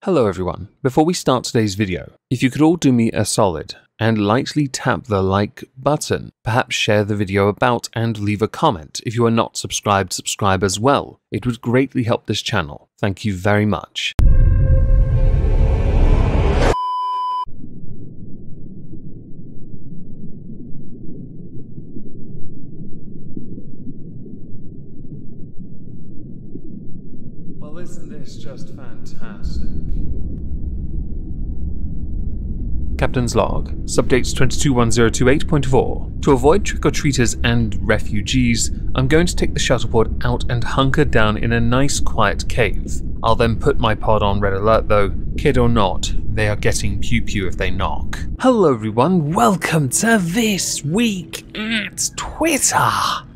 Hello everyone, before we start today's video, if you could all do me a solid and lightly tap the like button, perhaps share the video about and leave a comment. If you are not subscribed, subscribe as well. It would greatly help this channel. Thank you very much. Well, isn't this just fantastic? Captain's Log, Subdates 221028.4. To avoid trick-or-treaters and refugees, I'm going to take the shuttlepod out and hunker down in a nice quiet cave. I'll then put my pod on red alert though, kid or not, they are getting pew-pew if they knock. Hello everyone, welcome to This Week at Twitter,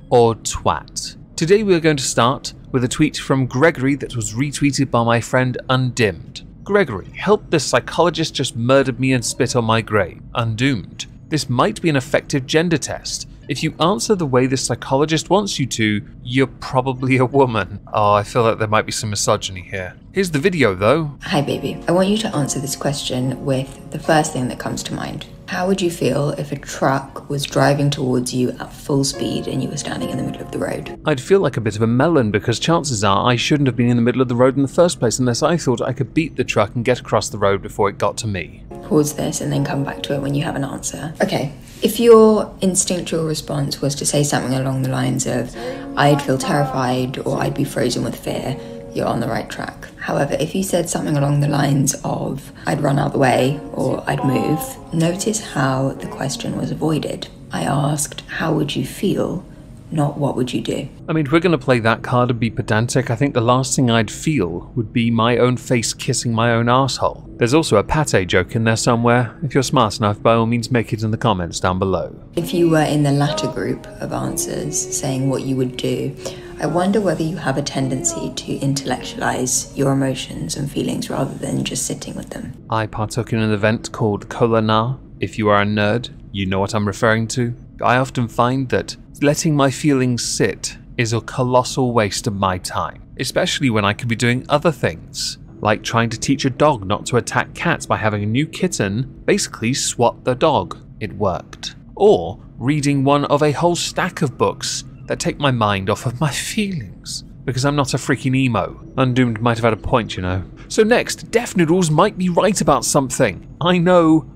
or Twat. Today we are going to start with a tweet from Gregory that was retweeted by my friend Undimmed. Gregory, help, this psychologist just murdered me and spit on my grave. Undoomed. This might be an effective gender test. If you answer the way the psychologist wants you to, you're probably a woman. Oh, I feel like there might be some misogyny here. Here's the video though. Hi baby, I want you to answer this question with the first thing that comes to mind. How would you feel if a truck was driving towards you at full speed and you were standing in the middle of the road? I'd feel like a bit of a melon because chances are I shouldn't have been in the middle of the road in the first place unless I thought I could beat the truck and get across the road before it got to me. Pause this and then come back to it when you have an answer. Okay, if your instinctual response was to say something along the lines of, I'd feel terrified or I'd be frozen with fear, you're on the right track. However, if you said something along the lines of, I'd run out the way or I'd move, notice how the question was avoided. I asked, how would you feel? Not what would you do? I mean, if we're going to play that card and be pedantic, I think the last thing I'd feel would be my own face kissing my own asshole. There's also a pate joke in there somewhere. If you're smart enough, by all means make it in the comments down below. If you were in the latter group of answers, saying what you would do, I wonder whether you have a tendency to intellectualize your emotions and feelings rather than just sitting with them. I partook in an event called Kolana. If you are a nerd, you know what I'm referring to. I often find that letting my feelings sit is a colossal waste of my time, especially when I could be doing other things, like trying to teach a dog not to attack cats by having a new kitten basically swat the dog. It worked. Or reading one of a whole stack of books that take my mind off of my feelings, because I'm not a freaking emo. Undoomed might have had a point, you know. So next, Deaf Noodles might be right about something. I know,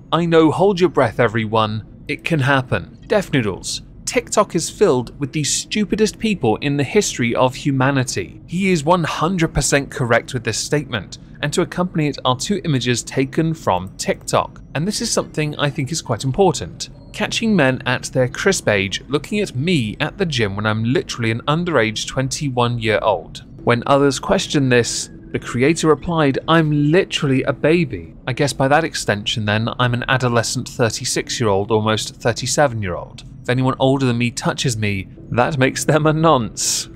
hold your breath everyone. It can happen. Deaf Noodles. TikTok is filled with the stupidest people in the history of humanity. He is 100% correct with this statement, and to accompany it are two images taken from TikTok. And this is something I think is quite important. Catching men at their crisp age looking at me at the gym when I'm literally an underage 21-year-old. When others question this, the creator replied, I'm literally a baby. I guess by that extension then, I'm an adolescent 36-year-old, almost 37-year-old. If anyone older than me touches me, that makes them a nonce.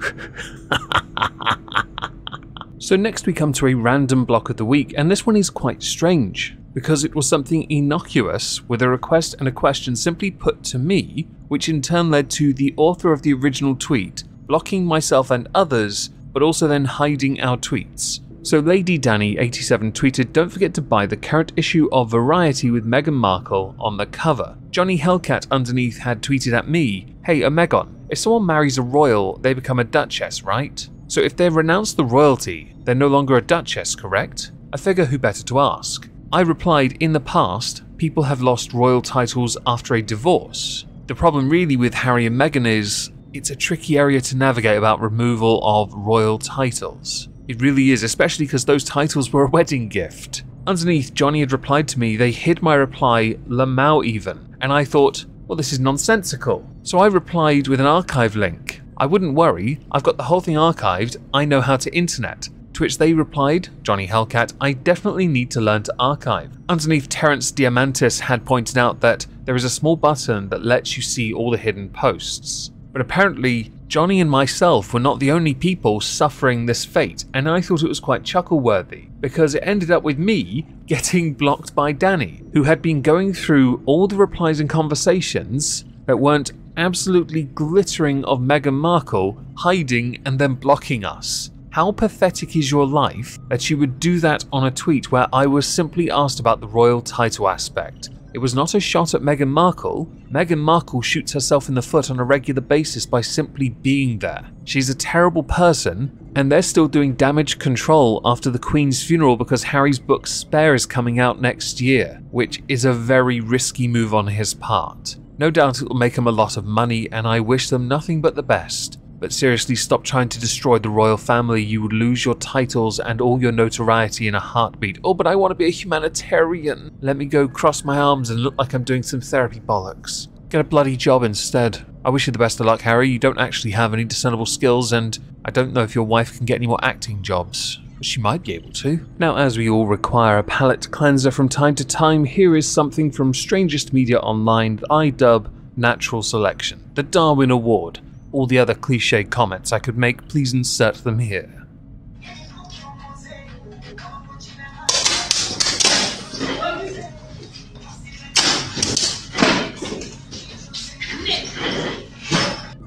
So next we come to a random block of the week, and this one is quite strange, because it was something innocuous with a request and a question simply put to me, which in turn led to the author of the original tweet blocking myself and others, but also then hiding our tweets. So Lady Danny87 tweeted, don't forget to buy the current issue of Variety with Meghan Markle on the cover. Johnny Hellcat underneath had tweeted at me, hey Omegon, if someone marries a royal, they become a duchess, right? So if they've renounced the royalty, they're no longer a duchess, correct? I figure who better to ask. I replied, in the past, people have lost royal titles after a divorce. The problem really with Harry and Meghan is, it's a tricky area to navigate about removal of royal titles. It really is, especially because those titles were a wedding gift. Underneath, Johnny had replied to me, they hid my reply, Lamau even, and I thought, well, this is nonsensical. So I replied with an archive link. I wouldn't worry, I've got the whole thing archived, I know how to internet. To which they replied, Johnny Hellcat, I definitely need to learn to archive. Underneath, Terence Diamantis had pointed out that there is a small button that lets you see all the hidden posts. But apparently, Johnny and myself were not the only people suffering this fate, and I thought it was quite chuckle-worthy, because it ended up with me getting blocked by Danny, who had been going through all the replies and conversations that weren't absolutely glittering of Meghan Markle hiding and then blocking us. How pathetic is your life that you would do that on a tweet where I was simply asked about the royal title aspect? It was not a shot at Meghan Markle. Meghan Markle shoots herself in the foot on a regular basis by simply being there. She's a terrible person, and they're still doing damage control after the Queen's funeral because Harry's book Spare is coming out next year, which is a very risky move on his part. No doubt it will make him a lot of money, and I wish them nothing but the best. But seriously, stop trying to destroy the royal family. You would lose your titles and all your notoriety in a heartbeat. Oh, but I want to be a humanitarian. Let me go cross my arms and look like I'm doing some therapy bollocks. Get a bloody job instead. I wish you the best of luck, Harry. You don't actually have any discernible skills, and I don't know if your wife can get any more acting jobs. But she might be able to. Now, as we all require a palate cleanser from time to time, here is something from Strangest Media Online that I dub Natural Selection. The Darwin Award. All the other cliched comments I could make, please insert them here.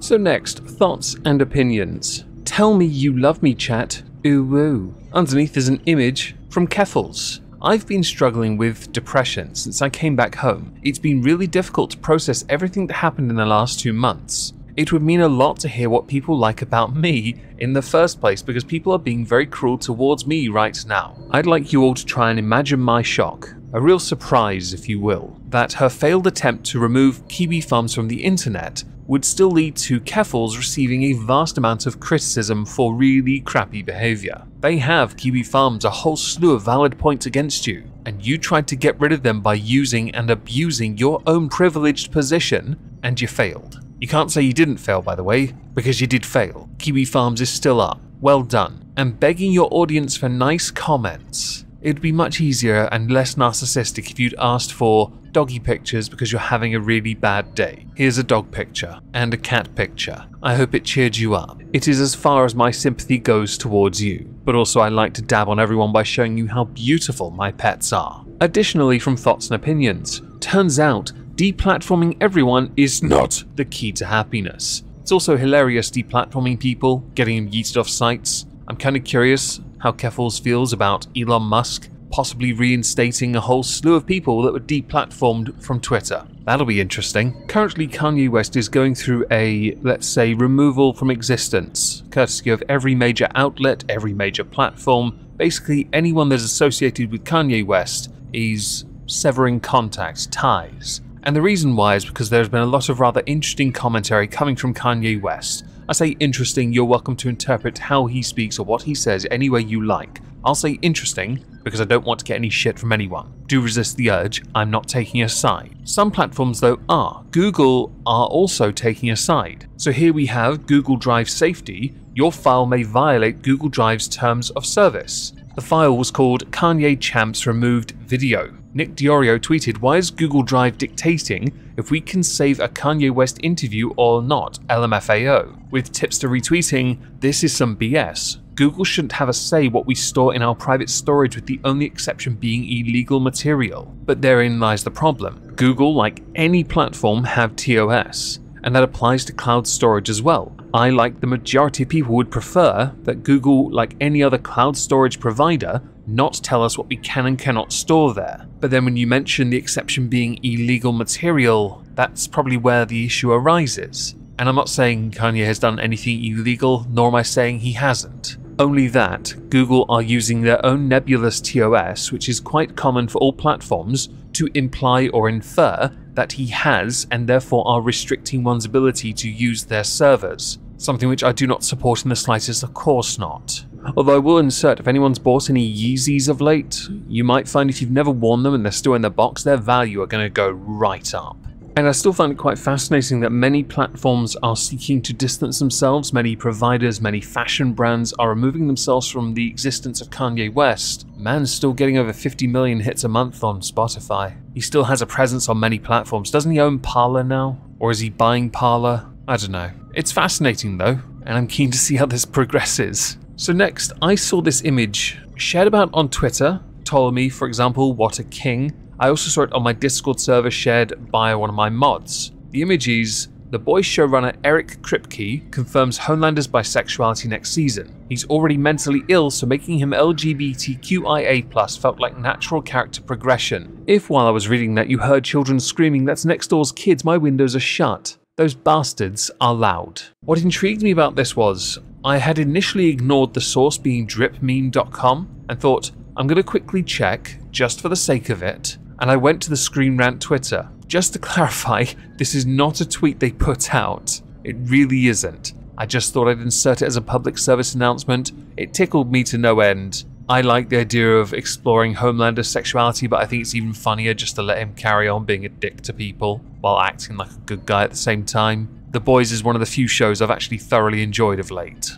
So next, thoughts and opinions. Tell me you love me, chat. Ooh woo. Underneath is an image from Keffels. I've been struggling with depression since I came back home. It's been really difficult to process everything that happened in the last 2 months. It would mean a lot to hear what people like about me in the first place, because people are being very cruel towards me right now. I'd like you all to try and imagine my shock, a real surprise if you will, that her failed attempt to remove Kiwi Farms from the internet would still lead to Keffels receiving a vast amount of criticism for really crappy behaviour. They have, Kiwi Farms, a whole slew of valid points against you, and you tried to get rid of them by using and abusing your own privileged position, and you failed. You can't say you didn't fail, by the way, because you did fail. Kiwi Farms is still up. Well done. And begging your audience for nice comments. It'd be much easier and less narcissistic if you'd asked for doggy pictures because you're having a really bad day. Here's a dog picture and a cat picture. I hope it cheered you up. It is as far as my sympathy goes towards you, but also I like to dab on everyone by showing you how beautiful my pets are. Additionally, from Thoughts and Opinions, turns out deplatforming everyone is not the key to happiness. It's also hilarious deplatforming people, getting them yeeted off sites. I'm kind of curious how Keffels feels about Elon Musk possibly reinstating a whole slew of people that were deplatformed from Twitter. That'll be interesting. Currently, Kanye West is going through a, let's say, removal from existence, courtesy of every major outlet, every major platform. Basically, anyone that's associated with Kanye West is severing contact, ties. And the reason why is because there's been a lot of rather interesting commentary coming from Kanye West. I say interesting, you're welcome to interpret how he speaks or what he says any way you like. I'll say interesting because I don't want to get any shit from anyone. Do resist the urge, I'm not taking a side. Some platforms though are. Google are also taking a side. So here we have Google Drive Safety. Your file may violate Google Drive's terms of service. The file was called Kanye Champs Removed Video. Nick Diorio tweeted, "Why is Google Drive dictating if we can save a Kanye West interview or not, LMFAO?" With tipster retweeting, "This is some BS. Google shouldn't have a say what we store in our private storage, with the only exception being illegal material." But therein lies the problem. Google, like any platform, have TOS, and that applies to cloud storage as well. I, like the majority of people, would prefer that Google, like any other cloud storage provider, not tell us what we can and cannot store there. But then when you mention the exception being illegal material, that's probably where the issue arises. And I'm not saying Kanye has done anything illegal, nor am I saying he hasn't. Only that Google are using their own nebulous TOS, which is quite common for all platforms, to imply or infer that he has, and therefore are restricting one's ability to use their servers. Something which I do not support in the slightest, of course not. Although I will insert, if anyone's bought any Yeezys of late, you might find if you've never worn them and they're still in the box, their value are going to go right up. And I still find it quite fascinating that many platforms are seeking to distance themselves, many providers, many fashion brands are removing themselves from the existence of Kanye West. Man's still getting over 50 million hits a month on Spotify. He still has a presence on many platforms. Doesn't he own Parler now? Or is he buying Parler? I don't know. It's fascinating though, and I'm keen to see how this progresses. So next, I saw this image shared about on Twitter. Ptolemy, for example, what a king. I also saw it on my Discord server shared by one of my mods. The image is The Boys showrunner Eric Kripke confirms Homelander's bisexuality next season. He's already mentally ill, so making him LGBTQIA+ felt like natural character progression. If while I was reading that you heard children screaming, "That's next door's kids, my windows are shut," those bastards are loud. What intrigued me about this was, I had initially ignored the source being dripmeme.com and thought, I'm going to quickly check, just for the sake of it, and I went to the Screen Rant Twitter. Just to clarify, this is not a tweet they put out. It really isn't. I just thought I'd insert it as a public service announcement. It tickled me to no end. I like the idea of exploring Homelander's sexuality, but I think it's even funnier just to let him carry on being a dick to people while acting like a good guy at the same time. The Boys is one of the few shows I've actually thoroughly enjoyed of late.